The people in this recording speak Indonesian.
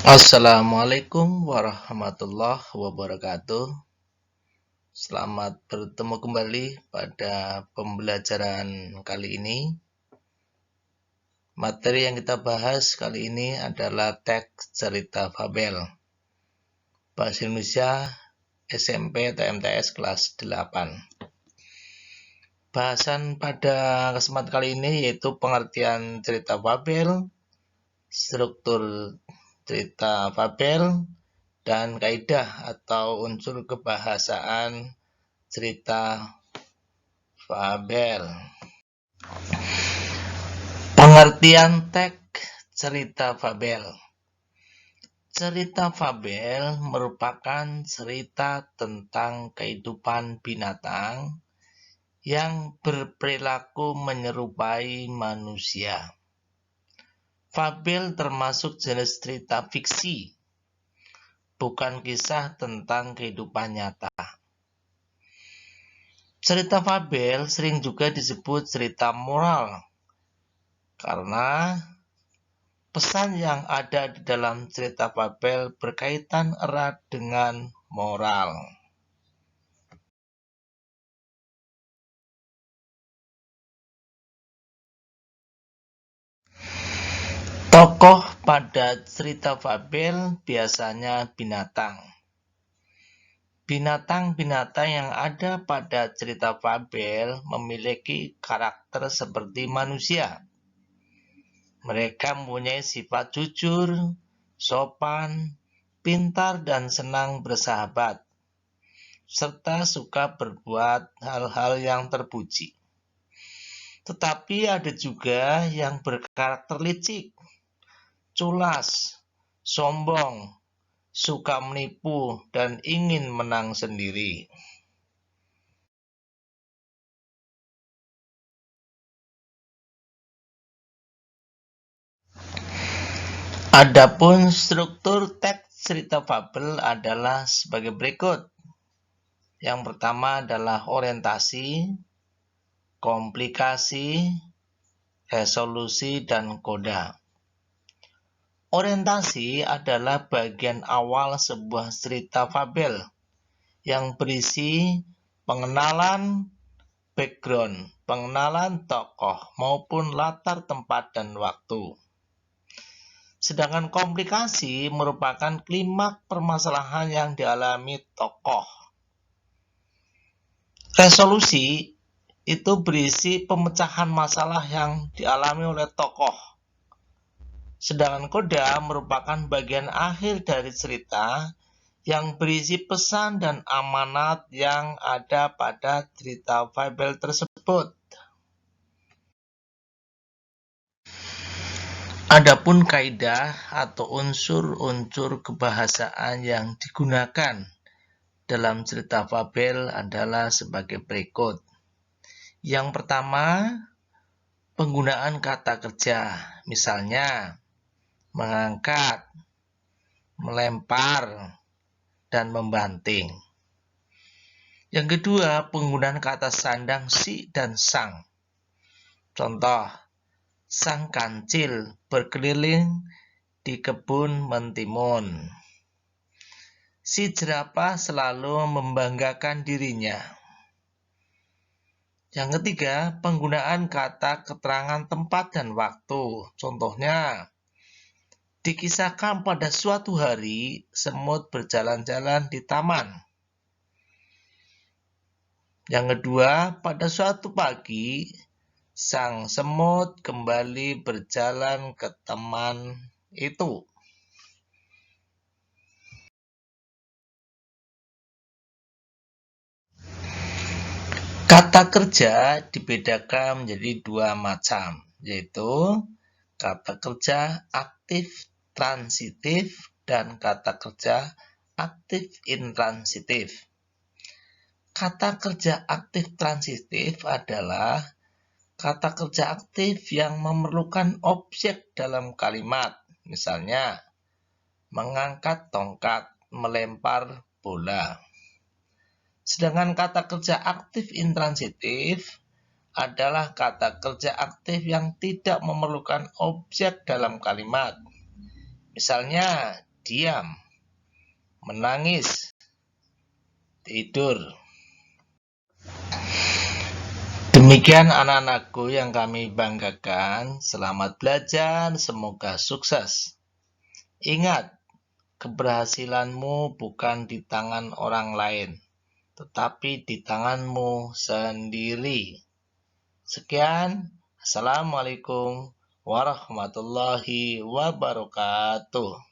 Assalamualaikum warahmatullahi wabarakatuh. Selamat bertemu kembali pada pembelajaran kali ini. Materi yang kita bahas kali ini adalah teks cerita fabel. Bahasa Indonesia SMP atau MTS kelas 8. Bahasan pada kesempatan kali ini yaitu pengertian cerita fabel, struktur cerita fabel, dan kaidah atau unsur kebahasaan cerita fabel. Pengertian teks cerita fabel. Cerita fabel merupakan cerita tentang kehidupan binatang yang berperilaku menyerupai manusia. Fabel termasuk jenis cerita fiksi, bukan kisah tentang kehidupan nyata. Cerita fabel sering juga disebut cerita moral karena pesan yang ada di dalam cerita fabel berkaitan erat dengan moral. Tokoh pada cerita fabel biasanya binatang. Binatang-binatang yang ada pada cerita fabel memiliki karakter seperti manusia. Mereka mempunyai sifat jujur, sopan, pintar, dan senang bersahabat, serta suka berbuat hal-hal yang terpuji. Tetapi ada juga yang berkarakter licik, culas, sombong, suka menipu, dan ingin menang sendiri. Adapun struktur teks cerita fabel adalah sebagai berikut. Yang pertama adalah orientasi, komplikasi, resolusi, dan koda. Orientasi adalah bagian awal sebuah cerita fabel yang berisi pengenalan background, pengenalan tokoh, maupun latar tempat dan waktu. Sedangkan komplikasi merupakan klimaks permasalahan yang dialami tokoh. Resolusi itu berisi pemecahan masalah yang dialami oleh tokoh. Sedangkan koda merupakan bagian akhir dari cerita yang berisi pesan dan amanat yang ada pada cerita fabel tersebut. Adapun kaidah atau unsur-unsur kebahasaan yang digunakan dalam cerita fabel adalah sebagai berikut. Yang pertama, penggunaan kata kerja, misalnya mengangkat, melempar, dan membanting. Yang kedua, penggunaan kata sandang si dan sang. Contoh, sang kancil berkeliling di kebun mentimun. Si jerapah selalu membanggakan dirinya. Yang ketiga, penggunaan kata keterangan tempat dan waktu. Contohnya, dikisahkan pada suatu hari semut berjalan-jalan di taman. Yang kedua, pada suatu pagi sang semut kembali berjalan ke teman itu. Kata kerja dibedakan menjadi dua macam, yaitu kata kerja aktif transitif dan kata kerja aktif intransitif. Kata kerja aktif transitif adalah kata kerja aktif yang memerlukan objek dalam kalimat, misalnya mengangkat tongkat, melempar bola. Sedangkan kata kerja aktif intransitif adalah kata kerja aktif yang tidak memerlukan objek dalam kalimat. Misalnya, diam, menangis, tidur. Demikian anak-anakku yang kami banggakan. Selamat belajar, semoga sukses. Ingat, keberhasilanmu bukan di tangan orang lain, tetapi di tanganmu sendiri. Sekian, Assalamualaikum warahmatullahi wabarakatuh.